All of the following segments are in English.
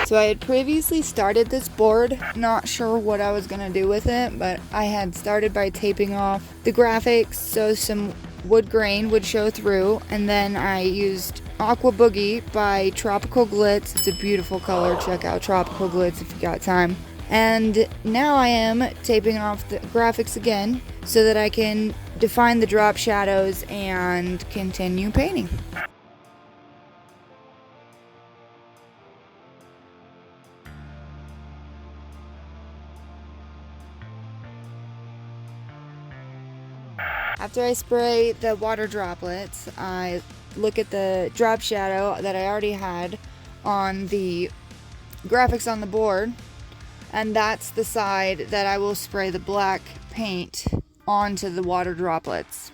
So I had previously started this board, not sure what I was gonna do with it, but I had started by taping off the graphics so some wood grain would show through, and then I used Aqua Boogie by Tropical Glitz. It's a beautiful color. Check out Tropical Glitz if you got time. And now I am taping off the graphics again so that I can define the drop shadows and continue painting. After I spray the water droplets, I look at the drop shadow that I already had on the graphics on the board, and that's the side that I will spray the black paint onto the water droplets.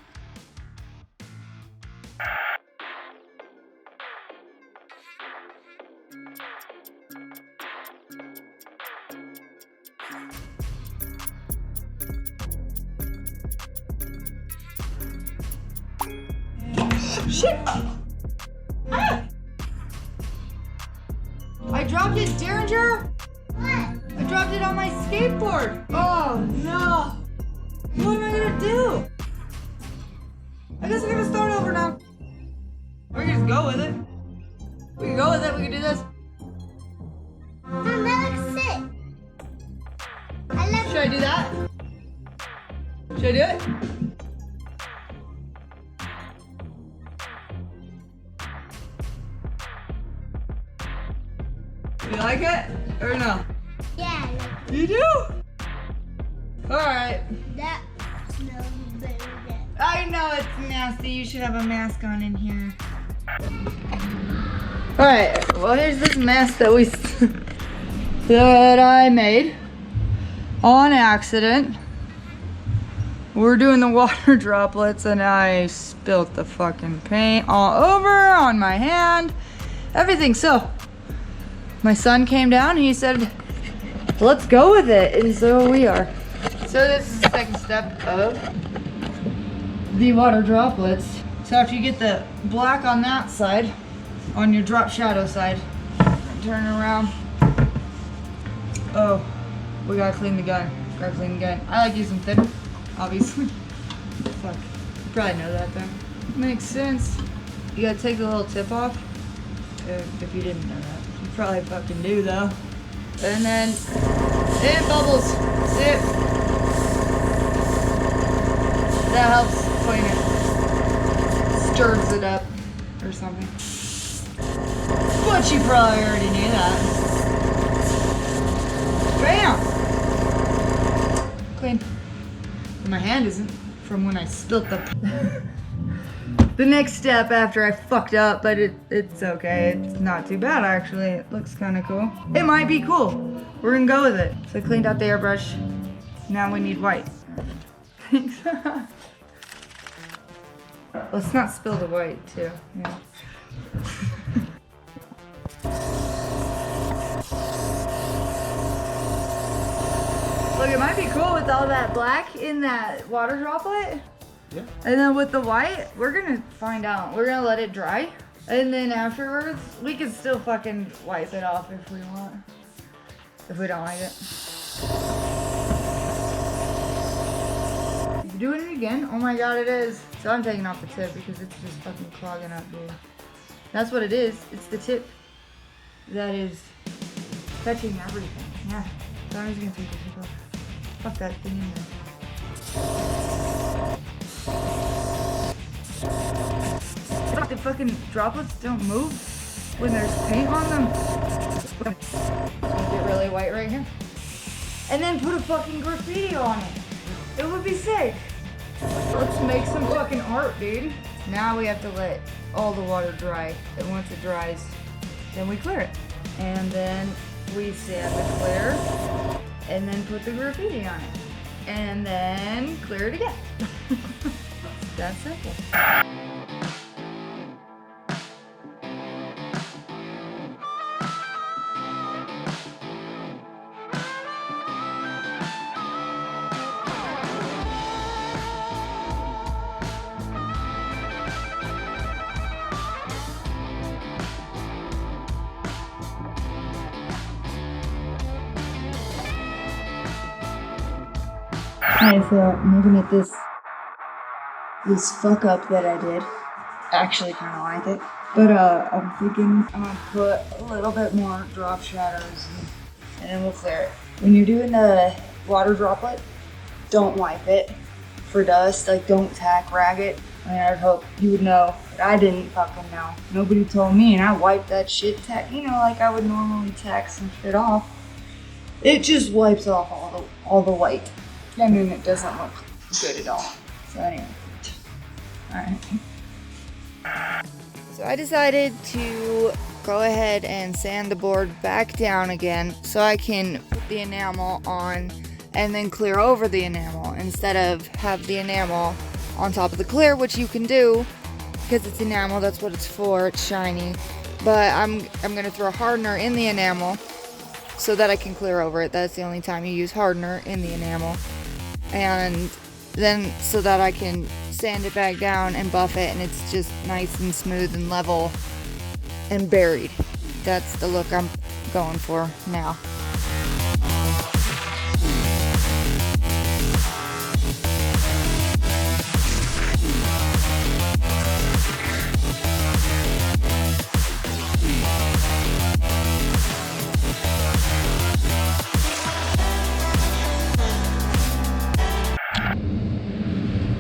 Shit! Ah! I dropped it, Derringer! What? I dropped it on my skateboard! Oh no! What am I gonna do? I guess I'm gonna start over now. We can just go with it. We can go with it, we can do this. Mom, that looks sick. Should I do that? Should I do it? You like it? Or no? Yeah, You do? Alright. that smells better than. I know it's nasty. You should have a mask on in here. Alright, well here's this mess that that I made on accident. We're doing the water droplets and I spilt the fucking paint all over on my hand. Everything. So my son came down and he said, let's go with it. And so we are. So this is the second step of the water droplets. So after you get the black on that side, on your drop shadow side, turn around. Oh, we gotta clean the gun. Gotta clean the gun. I like using thin, obviously. Fuck, you probably know that though. Makes sense. You gotta take the little tip off. If you didn't know that. You probably fucking do though. And then, it bubbles. Sip. That helps clean it. Stirs it up or something. But you probably already knew that. Bam! Clean. But my hand isn't from when I spilt the the next step after I fucked up, but it's okay. It's not too bad actually. It looks kind of cool. It might be cool. We're gonna go with it. So I cleaned out the airbrush. Now we need white. Let's not spill the white too. Yeah. Look, it might be cool with all that black in that water droplet. Yeah. And then with the white, we're gonna find out. We're gonna let it dry. And then afterwards, we can still fucking wipe it off if we want. If we don't like it. You doing it again? Oh my god, it is. So I'm taking off the tip because it's just fucking clogging up, dude. That's what it is. It's the tip that is touching everything. Yeah. So I'm just gonna take the tip off. Fuck that thing in there. The fucking droplets don't move when there's paint on them. Make it really white right here. And then put a fucking graffiti on it. It would be sick. Let's make some fucking art, dude. Now we have to let all the water dry. And once it dries, then we clear it. And then we sand the clear. And then put the graffiti on it. And then clear it again. That's simple. Alright, so I'm looking at this fuck up that I did. Actually kind of like it. But I'm thinking I'm gonna put a little bit more drop shadows and then we'll clear it. When you're doing the water droplet, don't wipe it for dust. Like, don't tack rag it. I mean, I'd hope you would know, but I didn't fucking know. Nobody told me, and I wiped that shit like I would normally tack some shit off. It just wipes off all the white. I mean, it doesn't look good at all. So anyway, all right. So I decided to go ahead and sand the board back down again so I can put the enamel on and then clear over the enamel instead of have the enamel on top of the clear, which you can do because it's enamel, that's what it's for, it's shiny. But I'm gonna throw hardener in the enamel so that I can clear over it. That's the only time you use hardener, in the enamel. And then so that I can sand it back down and buff it and it's just nice and smooth and level and buried. That's the look I'm going for now.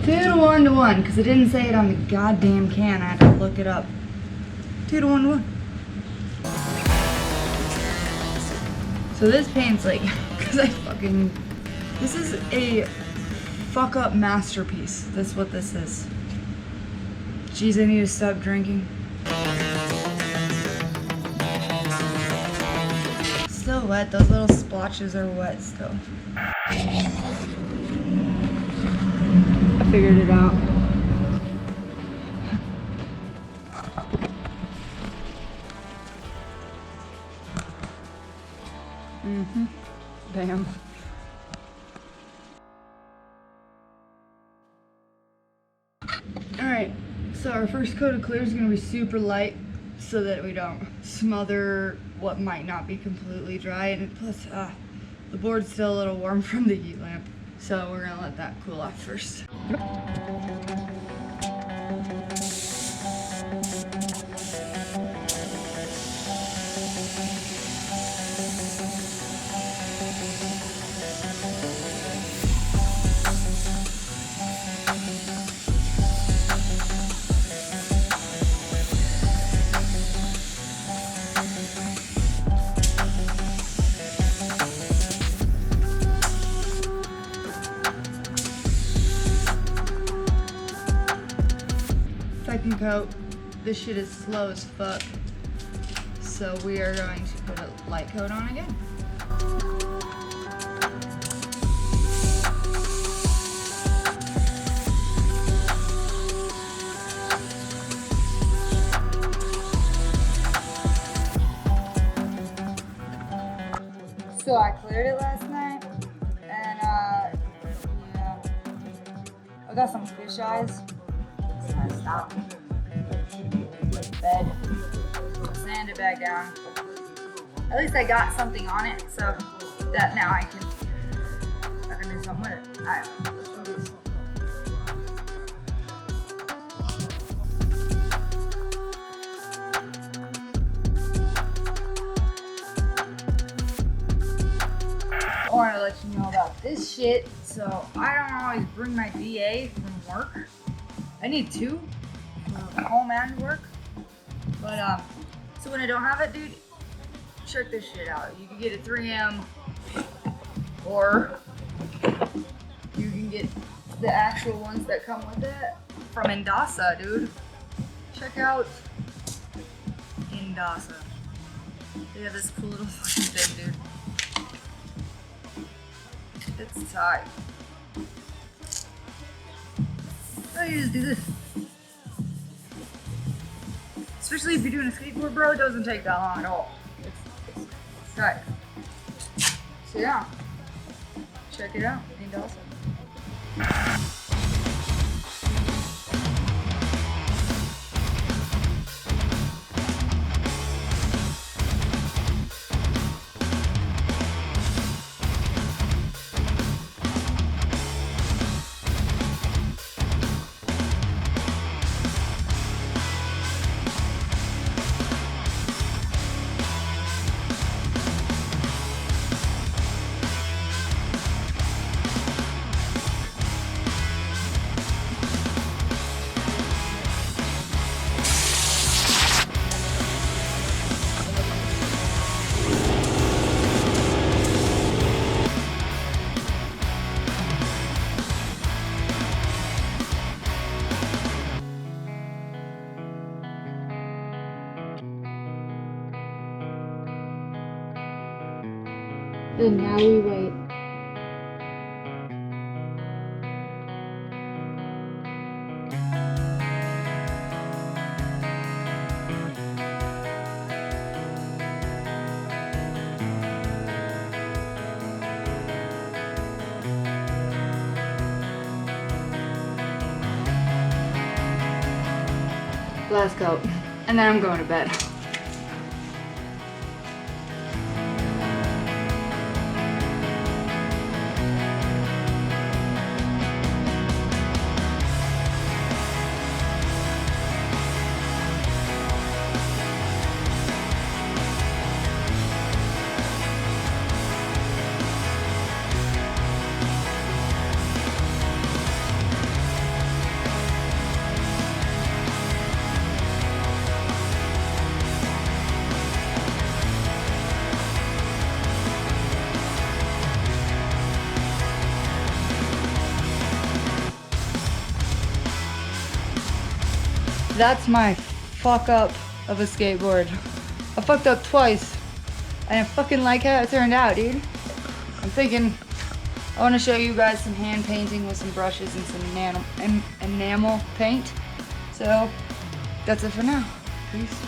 Two to one, because it didn't say it on the goddamn can. I had to look it up. 2 to 1. So this paint's like, because this is a fuck up masterpiece. That's what this is. Jeez, I need to stop drinking. Still wet, those little splotches are wet still. I figured it out. Bam. Alright, so our first coat of clear is going to be super light so that we don't smother what might not be completely dry. And plus, the board's still a little warm from the heat lamp. So we're gonna let that cool off first. Second coat. This shit is slow as fuck. So we are going to put a light coat on again. So I cleared it last night, and yeah, I got some fish eyes. Stop. Bed. Sand it back down. At least I got something on it, so that now I can do something with it. Alright, let's do this. I want to let you know about this shit. So I don't always bring my DA from work. I need 2 for home and work. But so when I don't have it, dude, check this shit out. You can get a 3M, or you can get the actual ones that come with it from Indasa, dude. Check out Indasa. They have this cool little fucking thing, dude. It's tight. So you just do this. Especially if you're doing a skateboard, bro, it doesn't take that long at all. It's tight. So yeah, check it out. And also. And now we wait. Last coat, and then I'm going to bed. That's my fuck up of a skateboard. I fucked up twice. And I fucking like how it turned out, dude. I'm thinking I want to show you guys some hand painting with some brushes and some enamel paint. So that's it for now. Peace.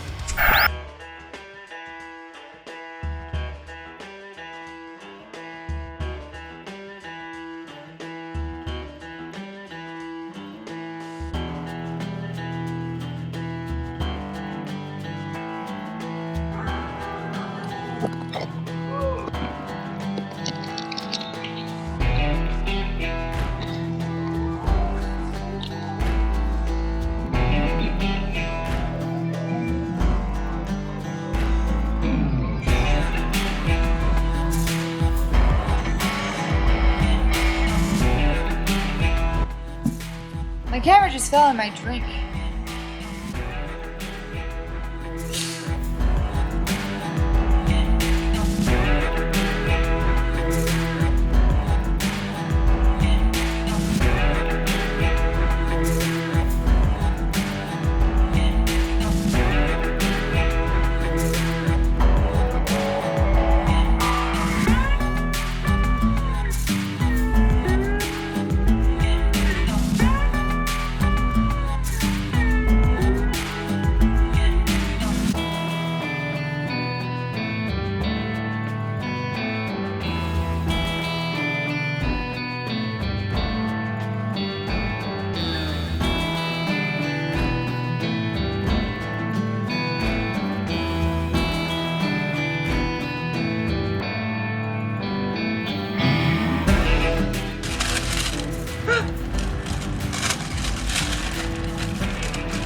My camera just fell in my drink.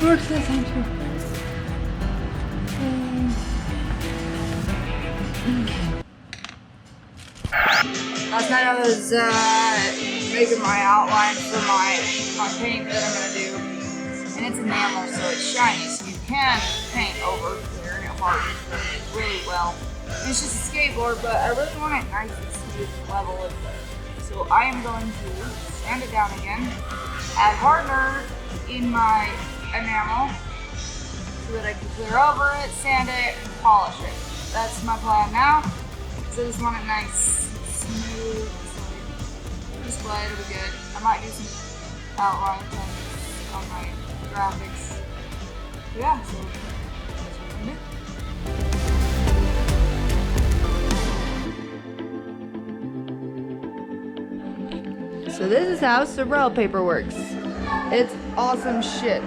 Works this time too. Last night I was making my outline for my paint that I'm gonna do, and it's enamel, so it's shiny, so you can paint over here, and it hardens really well. It's just a skateboard, but I really want it nice and smooth and level. So I am going to sand it down again, add hardener in my enamel so that I can clear over it, sand it, and polish it. That's my plan now. So I just want it nice, smooth, so display, it'll be good. I might do some outline things on my graphics. But yeah, so that's what I'm gonna do. So this is how Sorel paper works. It's awesome shit.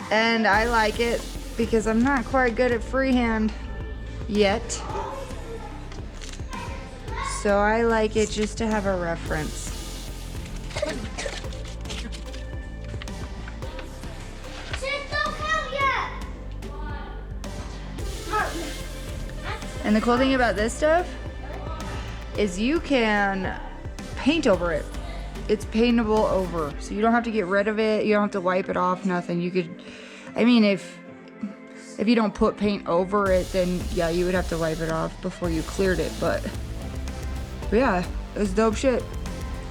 And I like it because I'm not quite good at freehand yet. So I like it just to have a reference. And the cool thing about this stuff is you can paint over it. It's paintable over, so you don't have to get rid of it. You don't have to wipe it off, nothing. You could, I mean, if you don't put paint over it, then yeah, you would have to wipe it off before you cleared it. But yeah, it's dope shit.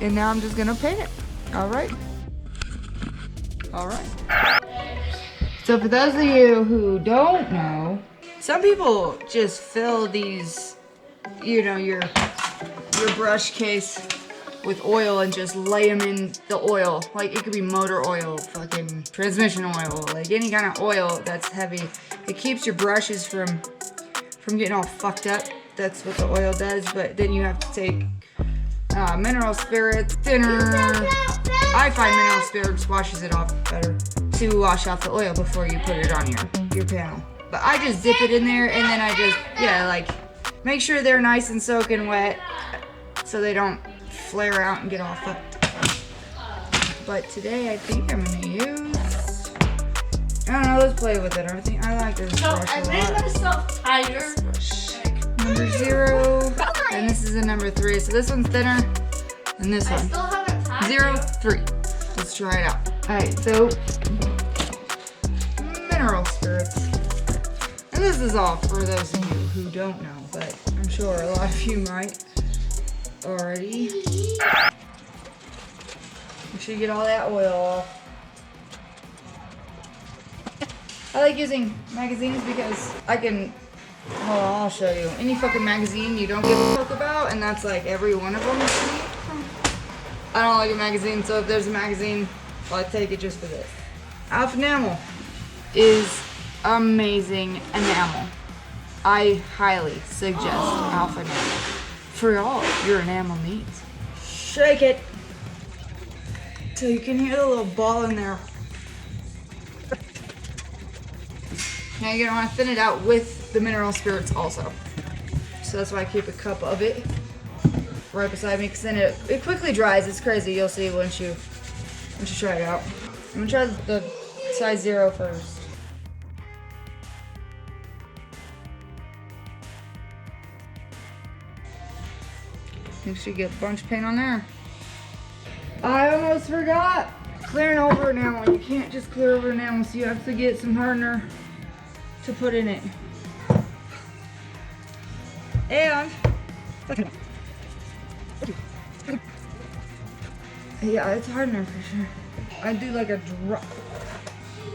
And now I'm just gonna paint it. All right. All right. So for those of you who don't know, some people just fill these, you know, your your brush case with oil and just lay them in the oil. Like it could be motor oil, fucking transmission oil, like any kind of oil that's heavy. It keeps your brushes from getting all fucked up. That's what the oil does. But then you have to take mineral spirits, thinner. I find mineral spirits washes it off better to wash off the oil before you put it on your panel. But I just dip it in there and then I just, like make sure they're nice and soaking wet so they don't flare out and get all fucked. But today I think I'm gonna use, I don't know, let's play with it. I like this brush I a made lot. myself tired. Number 0, and this is a number 3. So this one's thinner than this I one. still haven't tied 0, 3. Let's try it out. Alright, so mineral spirits. And this is all for those of you who don't know, but I'm sure a lot of you might already. Make sure you get all that oil off. I like using magazines because I can, hold on, I'll show you. Any fucking magazine you don't give a fuck about, and that's like every one of them. I don't like a magazine, so if there's a magazine, I take it just for this. Alpha Enamel is amazing enamel. I highly suggest Alpha Enamel for all your enamel needs. Shake it till you can hear the little ball in there. Now you're gonna want to thin it out with the mineral spirits also. So that's why I keep a cup of it right beside me, because then it quickly dries. It's crazy. You'll see once you try it out. I'm gonna try the size 0 first. Make sure you get a bunch of paint on there. I almost forgot clearing over enamel. You can't just clear over enamel, so you have to get some hardener to put in it. And yeah, it's hardener for sure. I do like a drop,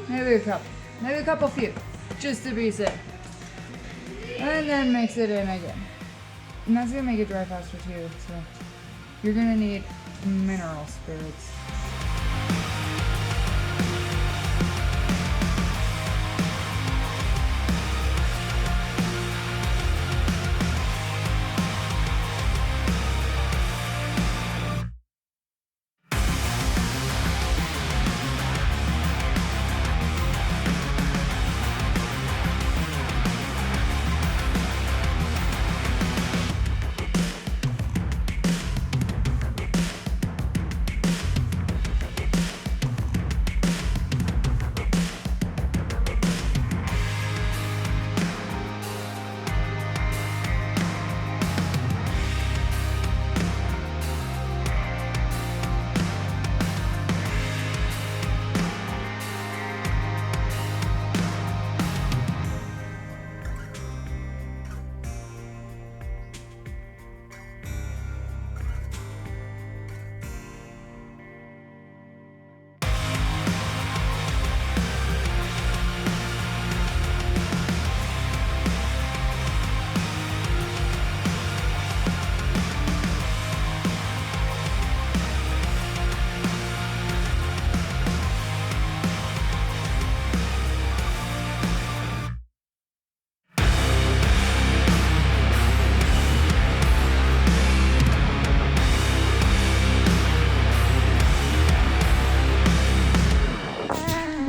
maybe a couple few, just to be safe. And then mix it in again. And that's gonna make it dry faster too, so you're gonna need mineral spirits.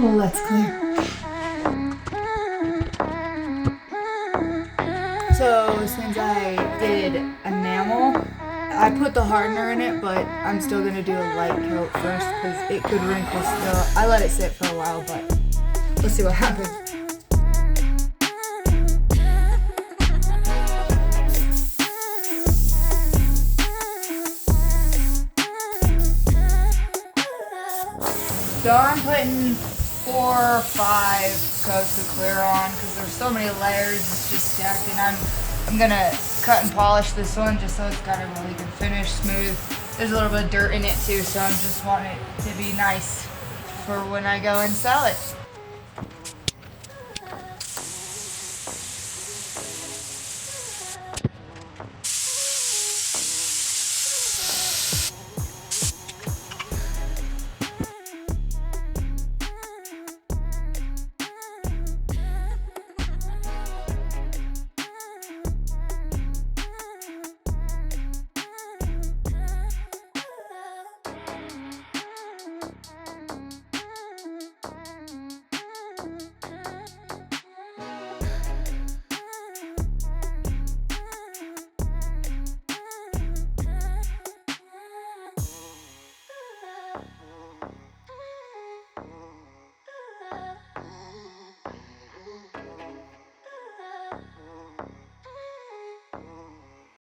Let's clear. So since I did enamel, I put the hardener in it, but I'm still gonna do a light coat first because it could wrinkle still. I let it sit for a while, but let's see what happens. So I'm putting 4 or 5 coats of clear on because there's so many layers. It's just stacked, and I'm gonna cut and polish this one just so it's got a really good finish, smooth. There's a little bit of dirt in it too, so I'm just wanting it to be nice for when I go and sell it.